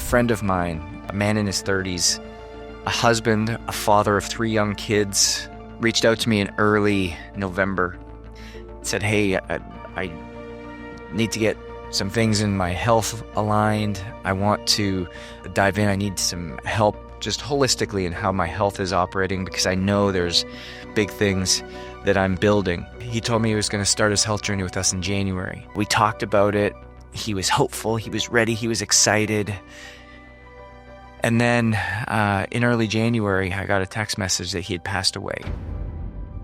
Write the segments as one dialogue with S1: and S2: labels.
S1: friend of mine, a man in his 30s, a husband, a father of 3 young kids, reached out to me in early November. Said, hey, I need to get some things in my health aligned. I want to dive in. I need some help just holistically in how my health is operating because I know there's big things that I'm building. He told me he was going to start his health journey with us in January. We talked about it. He was hopeful. He was ready. He was excited. And then in early January, I got a text message that he had passed away.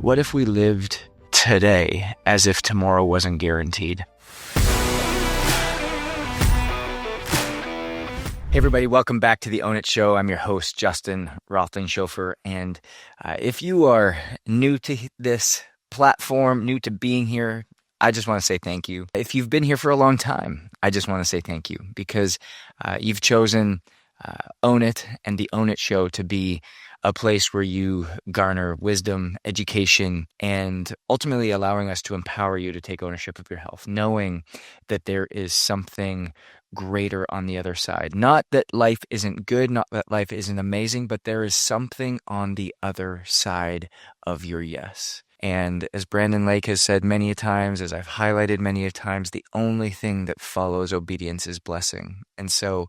S1: What if we lived today as if tomorrow wasn't guaranteed? Hey everybody, welcome back to the Own It Show. I'm your host, Justin Roethlingshoefer. And if you are new to this platform, new to being here, I just want to say thank you. If you've been here for a long time, I just want to say thank you because you've chosen Own It and the Own It Show to be a place where you garner wisdom, education, and ultimately allowing us to empower you to take ownership of your health, knowing that there is something greater on the other side. Not that life isn't good, not that life isn't amazing, but there is something on the other side of your yes. And as Brandon Lake has said many a times, as I've highlighted many a times, the only thing that follows obedience is blessing. And so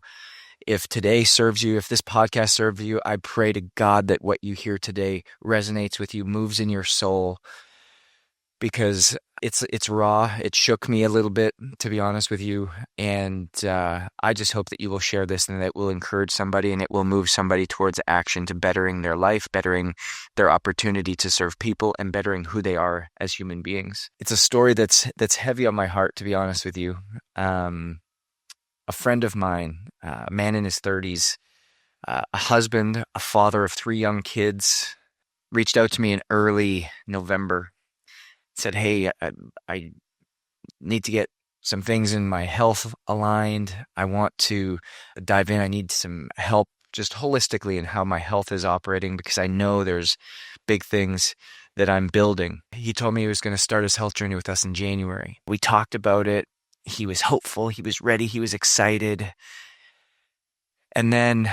S1: if today serves you, if this podcast serves you, I pray to God that what you hear today resonates with you, moves in your soul, because it's raw. It shook me a little bit, to be honest with you. And I just hope that you will share this and that it will encourage somebody and it will move somebody towards action to bettering their life, bettering their opportunity to serve people, and bettering who they are as human beings. It's a story that's heavy on my heart, to be honest with you. A friend of mine, a man in his 30s, a husband, a father of 3 young kids, reached out to me in early November. Said, hey, I need to get some things in my health aligned. I want to dive in. I need some help just holistically in how my health is operating because I know there's big things that I'm building. He told me he was going to start his health journey with us in January. We talked about it. He was hopeful. He was ready. He was excited. And then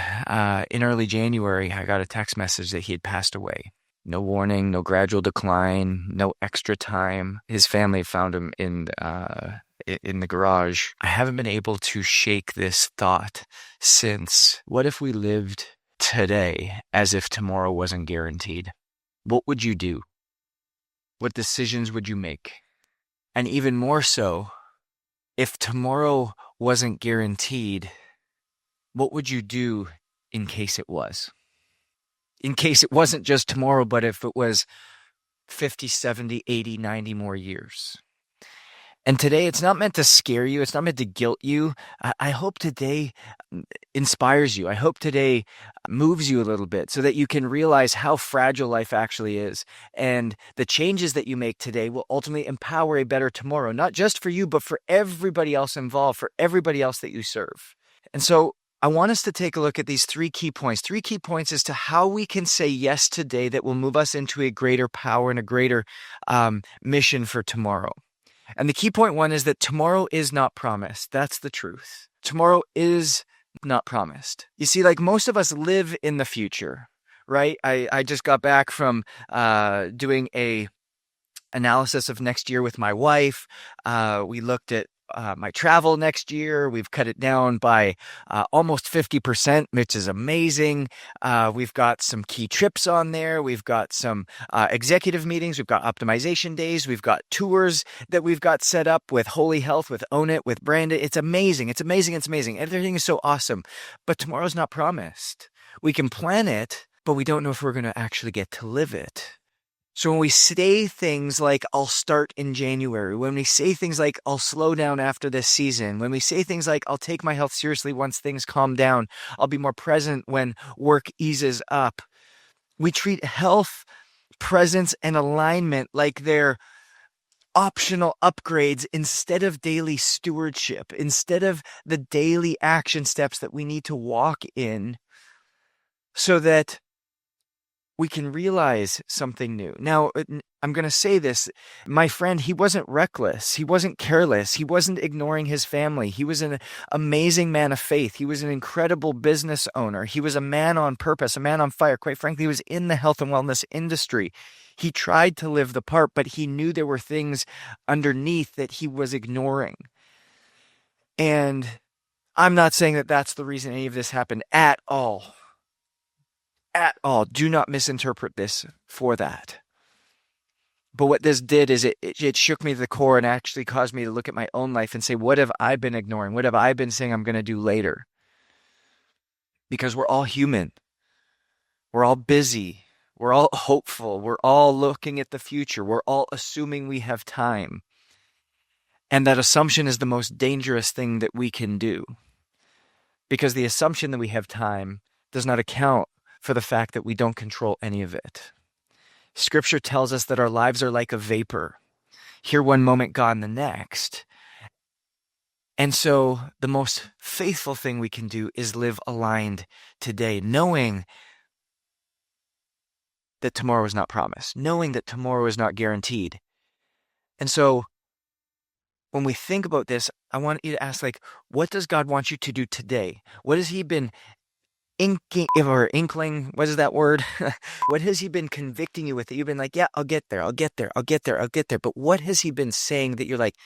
S1: in early January, I got a text message that he had passed away. No warning, no gradual decline, no extra time. His family found him in the garage. I haven't been able to shake this thought since. What if we lived today as if tomorrow wasn't guaranteed? What would you do? What decisions would you make? And even more so, if tomorrow wasn't guaranteed, what would you do in case it was? In case it wasn't just tomorrow, but if it was 50, 70, 80, 90 more years. And today, it's not meant to scare you. It's not meant to guilt you. I hope today inspires you. I hope today moves you a little bit so that you can realize how fragile life actually is. And the changes that you make today will ultimately empower a better tomorrow, not just for you, but for everybody else involved, for everybody else that you serve. And so I want us to take a look at these 3 key points as to how we can say yes today that will move us into a greater power and a greater mission for tomorrow. And the key point 1 is that tomorrow is not promised. That's the truth. Tomorrow is not promised. You see, like most of us live in the future, right? I just got back from doing a analysis of next year with my wife. We looked at my travel next year. We've cut it down by almost 50%, which is amazing. We've got some key trips on there. We've got some executive meetings. We've got optimization days. We've got tours that we've got set up with Holy Health, with Own It, with Brandon. It's amazing. It's amazing. It's amazing. Everything is so awesome. But tomorrow's not promised. We can plan it, but we don't know if we're going to actually get to live it. So when we say things like, I'll start in January, when we say things like, I'll slow down after this season, when we say things like, I'll take my health seriously once things calm down, I'll be more present when work eases up, we treat health, presence, and alignment like they're optional upgrades instead of daily stewardship, instead of the daily action steps that we need to walk in so that we can realize something new. Now, I'm going to say this. My friend, he wasn't reckless. He wasn't careless. He wasn't ignoring his family. He was an amazing man of faith. He was an incredible business owner. He was a man on purpose, a man on fire. Quite frankly, he was in the health and wellness industry. He tried to live the part, but he knew there were things underneath that he was ignoring. And I'm not saying that that's the reason any of this happened at all. At all. Do not misinterpret this for that. But what this did is it shook me to the core and actually caused me to look at my own life and say, what have I been ignoring? What have I been saying I'm going to do later? Because we're all human. We're all busy. We're all hopeful. We're all looking at the future. We're all assuming we have time. And that assumption is the most dangerous thing that we can do. Because the assumption that we have time does not account for the fact that we don't control any of it. Scripture tells us that our lives are like a vapor, here one moment, gone the next. And so the most faithful thing we can do is live aligned today, knowing that tomorrow is not promised, knowing that tomorrow is not guaranteed. And so when we think about this, I want you to ask, what does God want you to do today? What has he been inkling, what is that word? What has he been convicting you with that you've been like, yeah, I'll get there. But what has he been saying that you're like,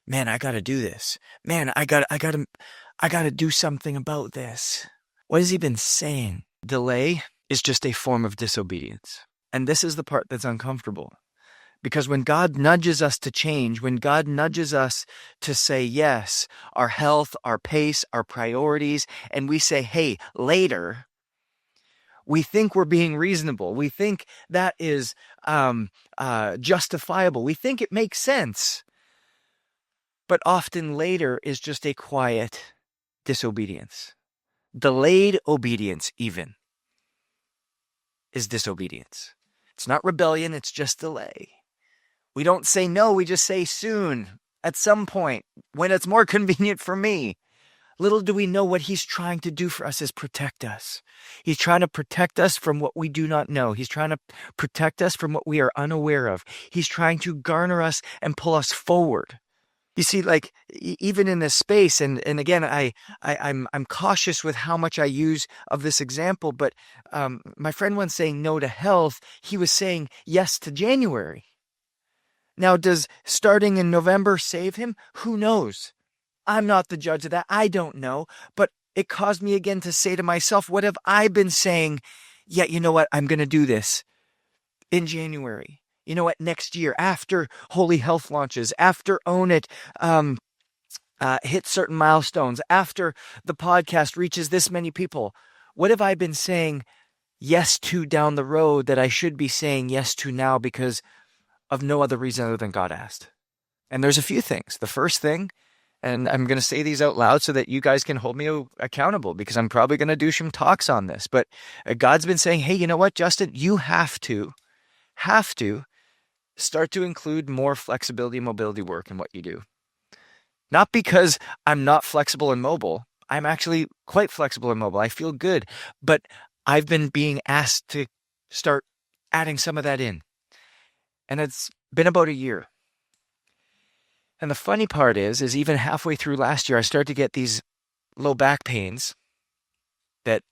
S1: man, I got to do this. Man, I got to do something about this. What has he been saying? Delay is just a form of disobedience. And this is the part that's uncomfortable. Because when God nudges us to change, when God nudges us to say yes, our health, our pace, our priorities, and we say, hey, later, we think we're being reasonable. We think that is justifiable. We think it makes sense. But often later is just a quiet disobedience. Delayed obedience even is disobedience. It's not rebellion, it's just delay. We don't say no, we just say soon, at some point, when it's more convenient for me. Little do we know what he's trying to do for us is protect us. He's trying to protect us from what we do not know. He's trying to protect us from what we are unaware of. He's trying to garner us and pull us forward. You see, even in this space, and again, I'm cautious with how much I use of this example, but my friend once saying no to health, he was saying yes to January. Now, does starting in November save him? Who knows? I'm not the judge of that. I don't know. But it caused me again to say to myself, what have I been saying? Yeah, you know what? I'm going to do this in January. You know what? Next year, after Holy Health launches, after Own It hit certain milestones, after the podcast reaches this many people, what have I been saying yes to down the road that I should be saying yes to now because of no other reason other than God asked? And there's a few things. The first thing, and I'm going to say these out loud so that you guys can hold me accountable because I'm probably going to do some talks on this, but God's been saying, hey, you know what, Justin, you have to start to include more flexibility and mobility work in what you do. Not because I'm not flexible and mobile. I'm actually quite flexible and mobile. I feel good, but I've been being asked to start adding some of that in. And it's been about a year. And the funny part is even halfway through last year, I started to get these low back pains that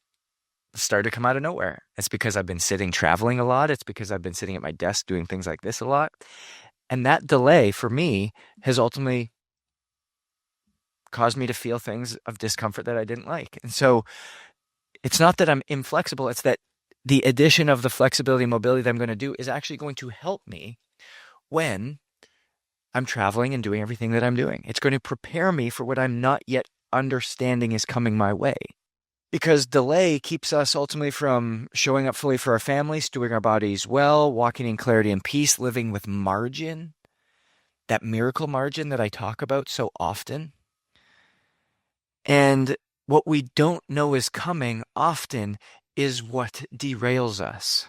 S1: started to come out of nowhere. It's because I've been traveling a lot. It's because I've been sitting at my desk doing things like this a lot. And that delay for me has ultimately caused me to feel things of discomfort that I didn't like. And so it's not that I'm inflexible. It's that the addition of the flexibility and mobility that I'm going to do is actually going to help me when I'm traveling and doing everything that I'm doing. It's going to prepare me for what I'm not yet understanding is coming my way. Because delay keeps us ultimately from showing up fully for our families, doing our bodies well, walking in clarity and peace, living with margin, that miracle margin that I talk about so often. And what we don't know is coming often is what derails us.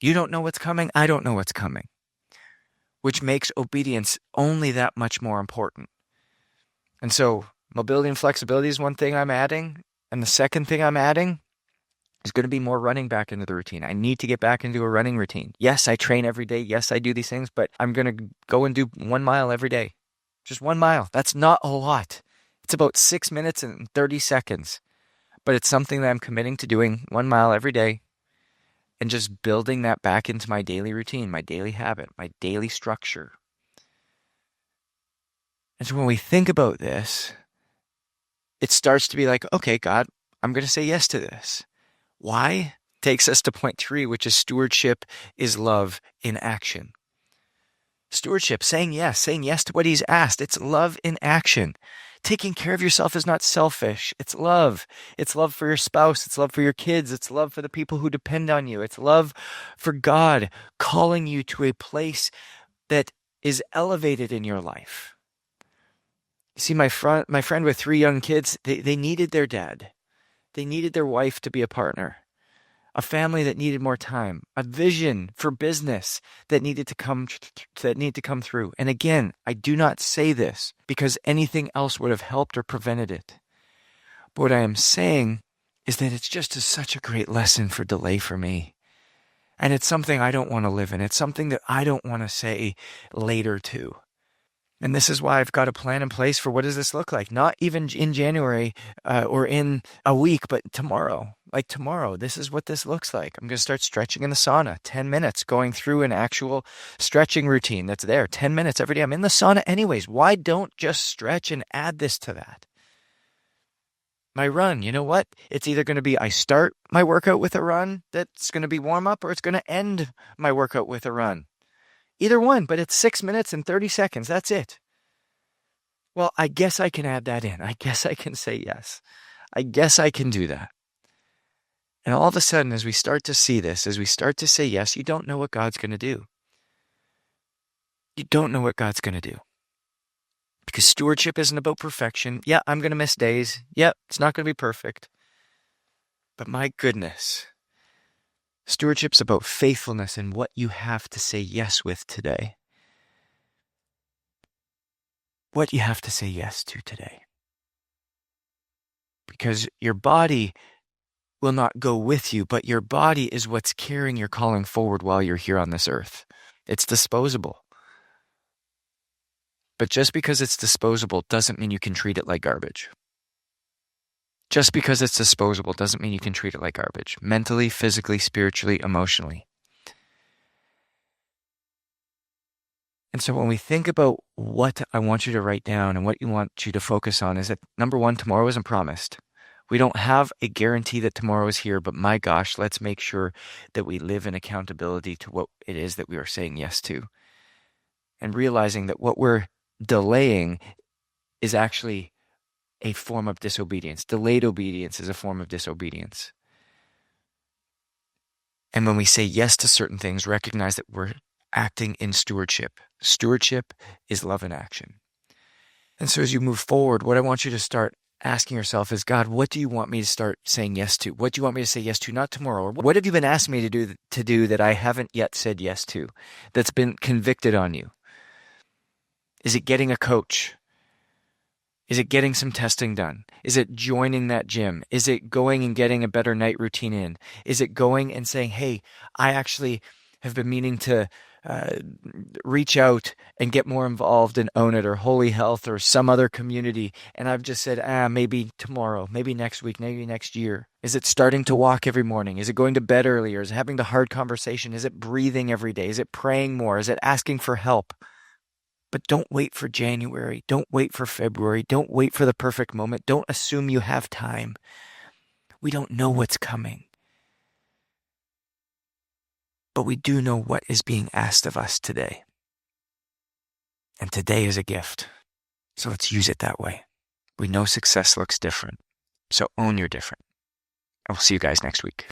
S1: You don't know what's coming. I don't know what's coming, which makes obedience only that much more important. And so mobility and flexibility is one thing I'm adding. And the second thing I'm adding There's going to be more running back into the routine. I need to get back into a running routine. Yes, I train every day. Yes, I do these things, but I'm going to go and do 1 mile every day. Just 1 mile. That's not a lot. It's about 6 minutes and 30 seconds, but it's something that I'm committing to doing 1 mile every day and just building that back into my daily routine, my daily habit, my daily structure. And so when we think about this, it starts to be like, okay, God, I'm going to say yes to this. Why? Takes us to point 3, which is stewardship is love in action. Stewardship, saying yes to what he's asked. It's love in action. Taking care of yourself is not selfish. It's love. It's love for your spouse. It's love for your kids. It's love for the people who depend on you. It's love for God calling you to a place that is elevated in your life. You see, my friend with 3 young kids, they needed their dad. They needed their wife to be a partner, a family that needed more time, a vision for business that needed to come through. And again, I do not say this because anything else would have helped or prevented it. But what I am saying is that it's just such a great lesson for delay for me. And it's something I don't want to live in. It's something that I don't want to say later to. And this is why I've got a plan in place for what does this look like? Not even in January or in a week, but tomorrow. Like tomorrow, this is what this looks like. I'm going to start stretching in the sauna, 10 minutes, going through an actual stretching routine that's there, 10 minutes every day. I'm in the sauna anyways. Why don't just stretch and add this to that? My run, you know what? It's either going to be I start my workout with a run that's going to be warm up, or it's going to end my workout with a run. Either one, but it's 6 minutes and 30 seconds. That's it. Well, I guess I can add that in. I guess I can say yes. I guess I can do that. And all of a sudden, as we start to see this, as we start to say yes, you don't know what God's going to do. You don't know what God's going to do. Because stewardship isn't about perfection. Yeah, I'm going to miss days. Yeah, it's not going to be perfect. But my goodness, stewardship's about faithfulness and what you have to say yes with today. What you have to say yes to today. Because your body will not go with you, but your body is what's carrying your calling forward while you're here on this earth. It's disposable. But just because it's disposable doesn't mean you can treat it like garbage. Just because it's disposable doesn't mean you can treat it like garbage. Mentally, physically, spiritually, emotionally. And so when we think about what I want you to write down and what you want you to focus on is that, number 1, tomorrow isn't promised. We don't have a guarantee that tomorrow is here, but my gosh, let's make sure that we live in accountability to what it is that we are saying yes to. And realizing that what we're delaying is actually a form of disobedience. Delayed obedience is a form of disobedience. And when we say yes to certain things, recognize that we're acting in stewardship. Stewardship is love in action. And so as you move forward, what I want you to start asking yourself is, God, what do you want me to start saying yes to? What do you want me to say yes to? Not tomorrow. Or what have you been asking me to do that I haven't yet said yes to, that's been convicted on you? Is it getting a coach? Is it getting some testing done? Is it joining that gym? Is it going and getting a better night routine in? Is it going and saying, hey, I actually have been meaning to reach out and get more involved in Own It or Holy Health or some other community, and I've just said, maybe tomorrow, maybe next week, maybe next year? Is it starting to walk every morning? Is it going to bed earlier? Is it having the hard conversation? Is it breathing every day? Is it praying more? Is it asking for help? But don't wait for January. Don't wait for February. Don't wait for the perfect moment. Don't assume you have time. We don't know what's coming. But we do know what is being asked of us today. And today is a gift. So let's use it that way. We know success looks different. So own your different. I will see you guys next week.